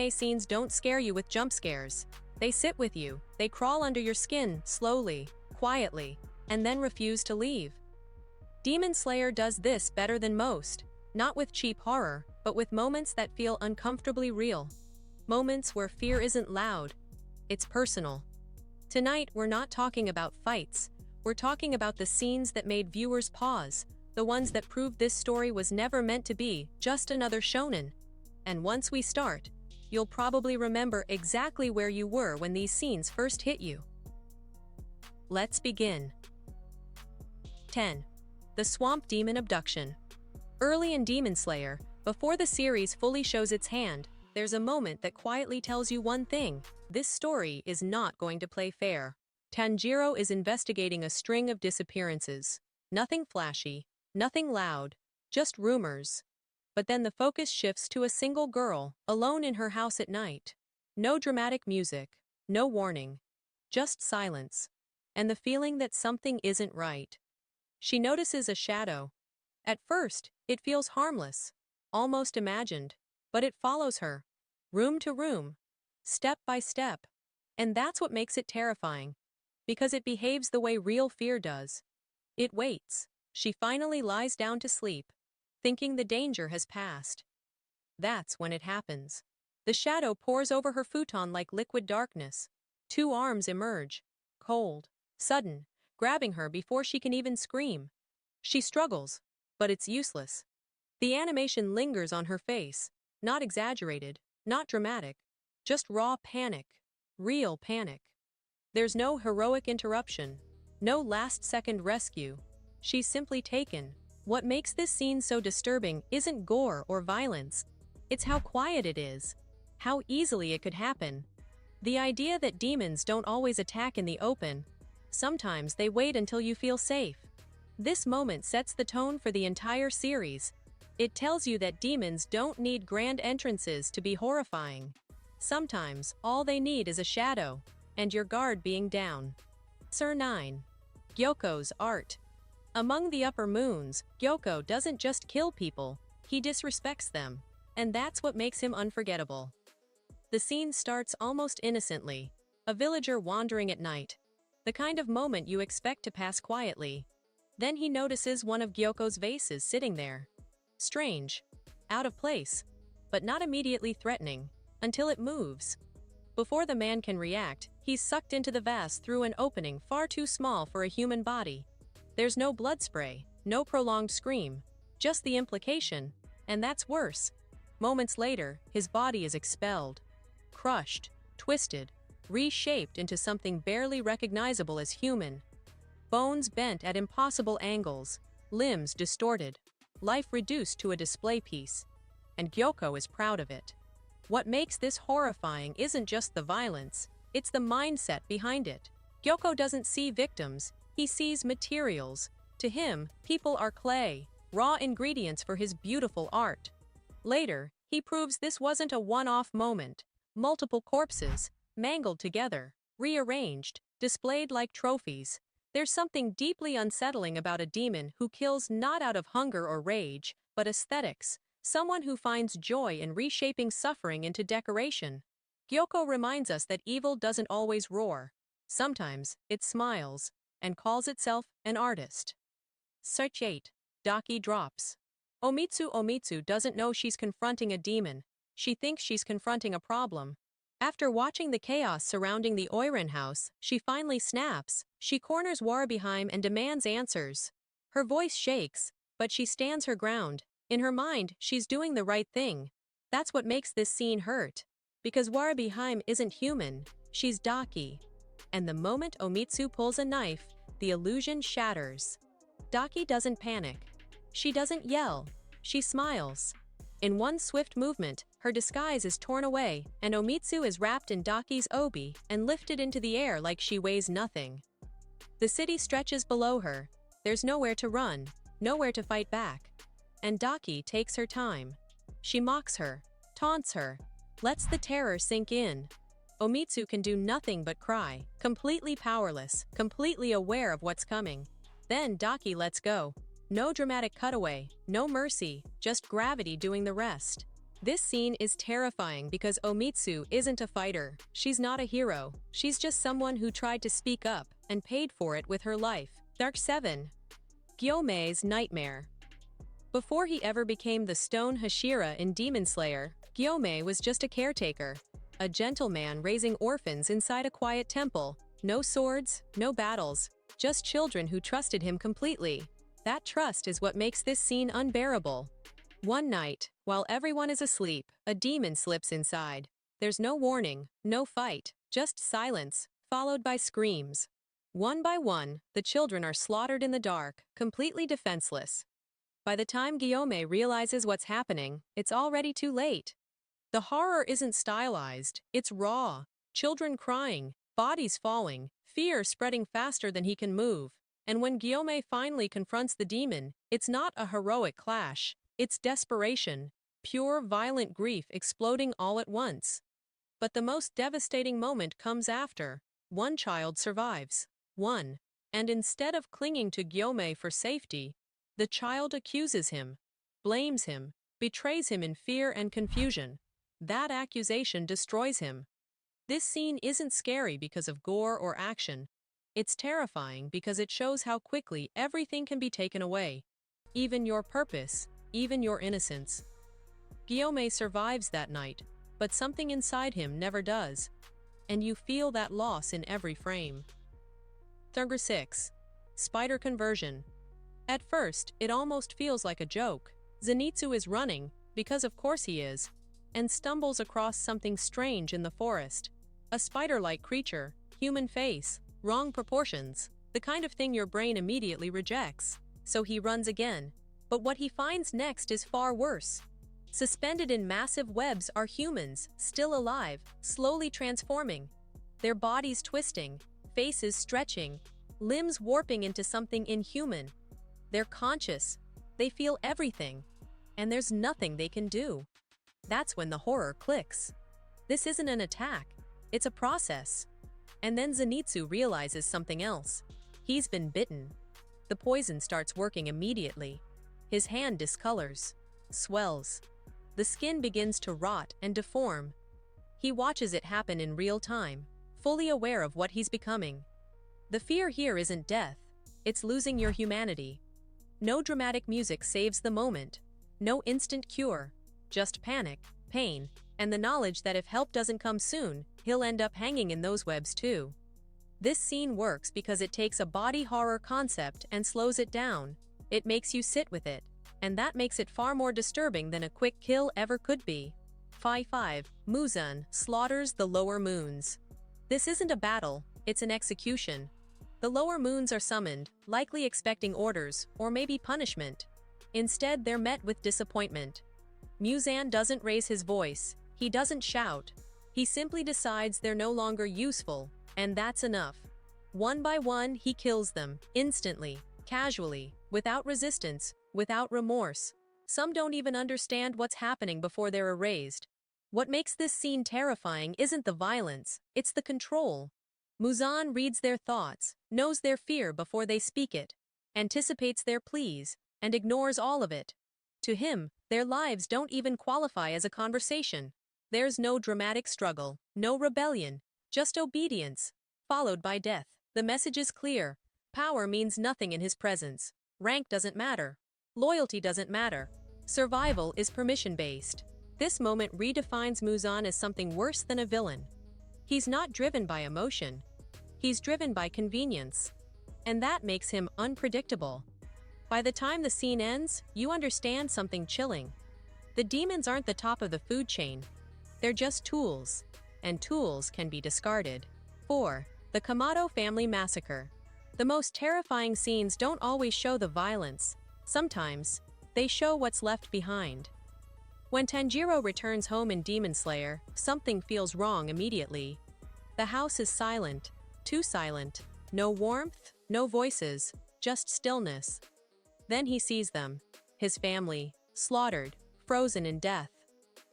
anime scenes don't scare you with jump scares. They sit with you, they crawl under your skin, slowly, quietly, and then refuse to leave. Demon Slayer does this better than most, not with cheap horror, but with moments that feel uncomfortably real. Moments where fear isn't loud, it's personal. Tonight, we're not talking about fights, we're talking about the scenes that made viewers pause, the ones that proved this story was never meant to be just another shonen. And once we start, you'll probably remember exactly where you were when these scenes first hit you. Let's begin. 10. The Swamp Demon Abduction. Early in Demon Slayer, before the series fully shows its hand, there's a moment that quietly tells you one thing: this story is not going to play fair. Tanjiro is investigating a string of disappearances. Nothing flashy, nothing loud, just rumors. But then the focus shifts to a single girl, alone in her house at night. No dramatic music, no warning, just silence, and the feeling that something isn't right. She notices a shadow. At first, it feels harmless, almost imagined, but it follows her, room to room, step by step. And that's what makes it terrifying, because it behaves the way real fear does. It waits. She finally lies down to sleep, thinking the danger has passed. That's when it happens. The shadow pours over her futon like liquid darkness. Two arms emerge, cold, sudden, grabbing her before she can even scream. She struggles, but it's useless. The animation lingers on her face, not exaggerated, not dramatic, just raw panic, real panic. There's no heroic interruption, no last-second rescue. She's simply taken. What makes this scene so disturbing isn't gore or violence. It's how quiet it is, how easily it could happen. The idea that demons don't always attack in the open. Sometimes they wait until you feel safe. This moment sets the tone for the entire series. It tells you that demons don't need grand entrances to be horrifying. Sometimes, all they need is a shadow, and your guard being down. Sir 9. Gyokko's art. Among the upper moons, Gyokko doesn't just kill people, he disrespects them. And that's what makes him unforgettable. The scene starts almost innocently. A villager wandering at night. The kind of moment you expect to pass quietly. Then he notices one of Gyokko's vases sitting there. Strange. Out of place. But not immediately threatening, until it moves. Before the man can react, he's sucked into the vase through an opening far too small for a human body. There's no blood spray, no prolonged scream, just the implication, and that's worse. Moments later, his body is expelled. Crushed, twisted, reshaped into something barely recognizable as human. Bones bent at impossible angles, limbs distorted, life reduced to a display piece. And Gyokko is proud of it. What makes this horrifying isn't just the violence, it's the mindset behind it. Gyokko doesn't see victims, he sees materials. To him, people are clay, raw ingredients for his beautiful art. Later, he proves this wasn't a one-off moment. Multiple corpses, mangled together, rearranged, displayed like trophies. There's something deeply unsettling about a demon who kills not out of hunger or rage, but aesthetics. Someone who finds joy in reshaping suffering into decoration. Gyokko reminds us that evil doesn't always roar. Sometimes, it smiles, and calls itself an artist. Search 8. Daki drops. Omitsu doesn't know she's confronting a demon. She thinks she's confronting a problem. After watching the chaos surrounding the Oiran house, she finally snaps. She corners Warabeheim and demands answers. Her voice shakes, but she stands her ground. In her mind, she's doing the right thing. That's what makes this scene hurt. Because Warabeheim isn't human, she's Daki. And the moment Omitsu pulls a knife, the illusion shatters. Daki doesn't panic. She doesn't yell. She smiles. In one swift movement, her disguise is torn away, and Omitsu is wrapped in Daki's obi and lifted into the air like she weighs nothing. The city stretches below her. There's nowhere to run, nowhere to fight back. And Daki takes her time. She mocks her, taunts her, lets the terror sink in. Omitsu can do nothing but cry, completely powerless, completely aware of what's coming. Then Daki lets go. No dramatic cutaway, no mercy, just gravity doing the rest. This scene is terrifying because Omitsu isn't a fighter. She's not a hero. She's just someone who tried to speak up and paid for it with her life. Dark 7. Gyomei's nightmare. Before he ever became the Stone Hashira in Demon Slayer, Gyomei was just a caretaker. A gentleman raising orphans inside a quiet temple. No swords, no battles, just children who trusted him completely. That trust is what makes this scene unbearable. One night, while everyone is asleep, a demon slips inside. There's no warning, no fight, just silence, followed by screams. One by one, the children are slaughtered in the dark, completely defenseless. By the time Gyomei realizes what's happening, it's already too late. The horror isn't stylized, it's raw. Children crying, bodies falling, fear spreading faster than he can move. And when Gyomei finally confronts the demon, it's not a heroic clash. It's desperation, pure violent grief exploding all at once. But the most devastating moment comes after. One child survives. One. And instead of clinging to Gyomei for safety, the child accuses him, blames him, betrays him in fear and confusion. That accusation destroys him. This scene isn't scary because of gore or action. It's terrifying because it shows how quickly everything can be taken away. Even your purpose, even your innocence. Gyomei survives that night, but something inside him never does. And you feel that loss in every frame. Number 6. Spider conversion. At first, it almost feels like a joke. Zenitsu is running, because of course he is, and stumbles across something strange in the forest. A spider-like creature, human face, wrong proportions, the kind of thing your brain immediately rejects. So he runs again. But what he finds next is far worse. Suspended in massive webs are humans, still alive, slowly transforming. Their bodies twisting, faces stretching, limbs warping into something inhuman. They're conscious, they feel everything, and there's nothing they can do. That's when the horror clicks. This isn't an attack, it's a process. And then Zenitsu realizes something else. He's been bitten. The poison starts working immediately. His hand discolors, swells. The skin begins to rot and deform. He watches it happen in real time, fully aware of what he's becoming. The fear here isn't death, it's losing your humanity. No dramatic music saves the moment. No instant cure. Just panic, pain, and the knowledge that if help doesn't come soon, he'll end up hanging in those webs too. This scene works because it takes a body horror concept and slows it down. It makes you sit with it, and that makes it far more disturbing than a quick kill ever could be. 5. Muzan slaughters the lower moons. This isn't a battle, it's an execution. The lower moons are summoned, likely expecting orders, or maybe punishment. Instead, they're met with disappointment. Muzan doesn't raise his voice, he doesn't shout. He simply decides they're no longer useful, and that's enough. One by one, he kills them, instantly, casually, without resistance, without remorse. Some don't even understand what's happening before they're erased. What makes this scene terrifying isn't the violence, it's the control. Muzan reads their thoughts, knows their fear before they speak it, anticipates their pleas, and ignores all of it. To him, their lives don't even qualify as a conversation. There's no dramatic struggle, no rebellion, just obedience, followed by death. The message is clear. Power means nothing in his presence. Rank doesn't matter. Loyalty doesn't matter. Survival is permission-based. This moment redefines Muzan as something worse than a villain. He's not driven by emotion. He's driven by convenience. And that makes him unpredictable. By the time the scene ends, you understand something chilling. The demons aren't the top of the food chain. They're just tools. And tools can be discarded. 4. The Kamado family massacre. The most terrifying scenes don't always show the violence. Sometimes, they show what's left behind. When Tanjiro returns home in Demon Slayer, something feels wrong immediately. The house is silent, too silent. No warmth, no voices, just stillness. Then he sees them, his family, slaughtered, frozen in death.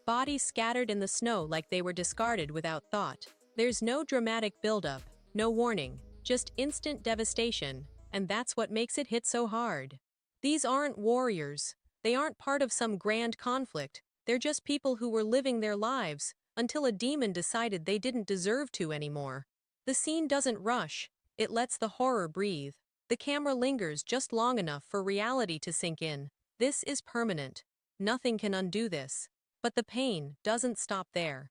Bodies scattered in the snow like they were discarded without thought. There's no dramatic buildup, no warning, just instant devastation, and that's what makes it hit so hard. These aren't warriors. They aren't part of some grand conflict. They're just people who were living their lives, until a demon decided they didn't deserve to anymore. The scene doesn't rush, it lets the horror breathe. The camera lingers just long enough for reality to sink in. This is permanent. Nothing can undo this. But the pain doesn't stop there.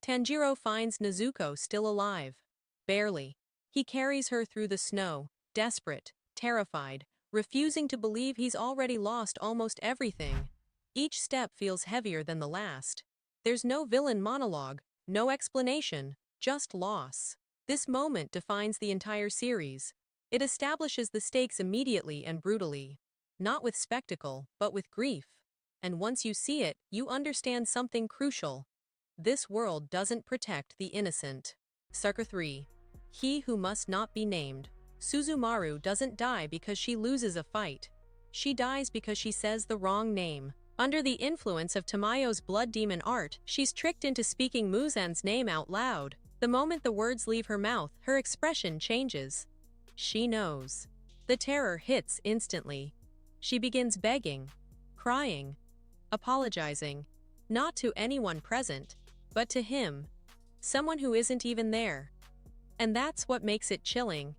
Tanjiro finds Nezuko still alive. Barely. He carries her through the snow, desperate, terrified, refusing to believe he's already lost almost everything. Each step feels heavier than the last. There's no villain monologue, no explanation, just loss. This moment defines the entire series. It establishes the stakes immediately and brutally. Not with spectacle, but with grief. And once you see it, you understand something crucial. This world doesn't protect the innocent. Sucker 3. He who must not be named. Suzumaru doesn't die because she loses a fight. She dies because she says the wrong name. Under the influence of Tamayo's blood demon art, she's tricked into speaking Muzan's name out loud. The moment the words leave her mouth, her expression changes. She knows. The terror hits instantly. She begins begging, crying, apologizing, not to anyone present, but to him, someone who isn't even there. And that's what makes it chilling.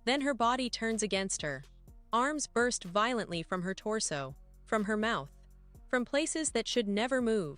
Then her body turns against her. Arms burst violently from her torso, from her mouth, from places that should never move.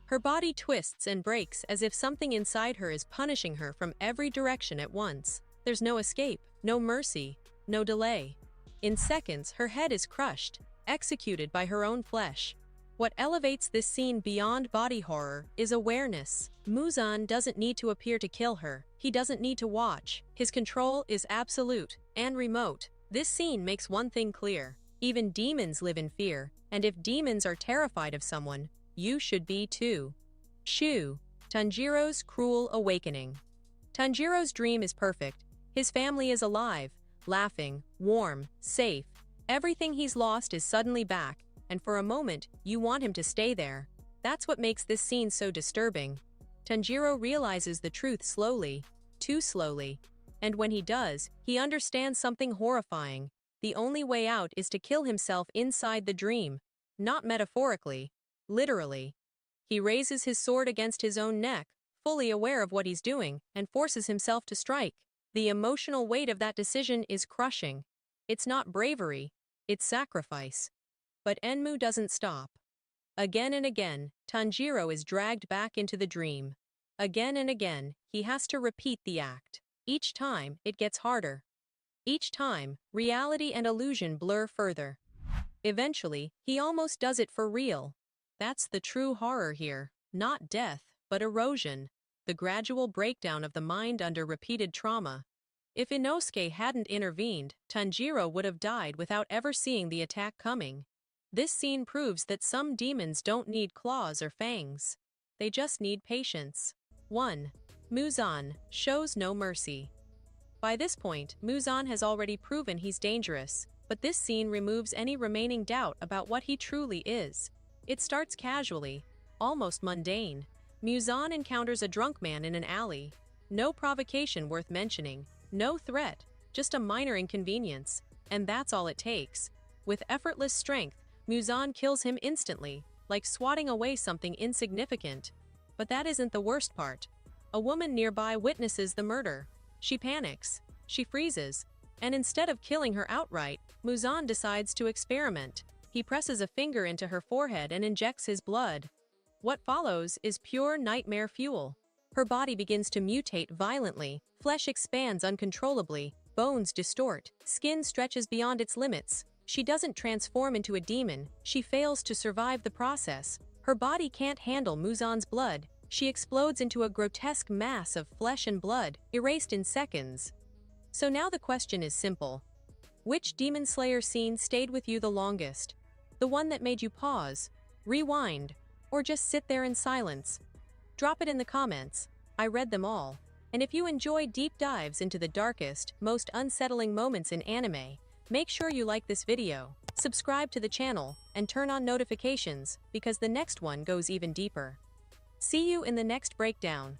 Her body twists and breaks as if something inside her is punishing her from every direction at once. There's no escape, no mercy, no delay. In seconds, her head is crushed, executed by her own flesh. What elevates this scene beyond body horror is awareness. Muzan doesn't need to appear to kill her. He doesn't need to watch. His control is absolute and remote. This scene makes one thing clear. Even demons live in fear, and if demons are terrified of someone, you should be too. Shu, Tanjiro's cruel awakening. Tanjiro's dream is perfect. His family is alive, laughing, warm, safe. Everything he's lost is suddenly back, and for a moment, you want him to stay there. That's what makes this scene so disturbing. Tanjiro realizes the truth slowly, too slowly. And when he does, he understands something horrifying. The only way out is to kill himself inside the dream. Not metaphorically, literally. He raises his sword against his own neck, fully aware of what he's doing, and forces himself to strike. The emotional weight of that decision is crushing. It's not bravery, it's sacrifice. But Enmu doesn't stop. Again and again, Tanjiro is dragged back into the dream. Again and again, he has to repeat the act. Each time, it gets harder. Each time, reality and illusion blur further. Eventually, he almost does it for real. That's the true horror here. Not death, but erosion. The gradual breakdown of the mind under repeated trauma. If Inosuke hadn't intervened, Tanjiro would have died without ever seeing the attack coming. This scene proves that some demons don't need claws or fangs. They just need patience. 1. Muzan shows no mercy. By this point, Muzan has already proven he's dangerous, but this scene removes any remaining doubt about what he truly is. It starts casually, almost mundane. Muzan encounters a drunk man in an alley. No provocation worth mentioning, no threat, just a minor inconvenience, and that's all it takes. With effortless strength, Muzan kills him instantly, like swatting away something insignificant. But that isn't the worst part. A woman nearby witnesses the murder. She panics, she freezes, and instead of killing her outright, Muzan decides to experiment. He presses a finger into her forehead and injects his blood. What follows is pure nightmare fuel. Her body begins to mutate violently, flesh expands uncontrollably, bones distort, skin stretches beyond its limits. She doesn't transform into a demon, she fails to survive the process. Her body can't handle Muzan's blood. She explodes into a grotesque mass of flesh and blood, erased in seconds. So now the question is simple. Which Demon Slayer scene stayed with you the longest? The one that made you pause, rewind, or just sit there in silence? Drop it in the comments. I read them all. And if you enjoy deep dives into the darkest, most unsettling moments in anime, make sure you like this video, subscribe to the channel, and turn on notifications, because the next one goes even deeper. See you in the next breakdown.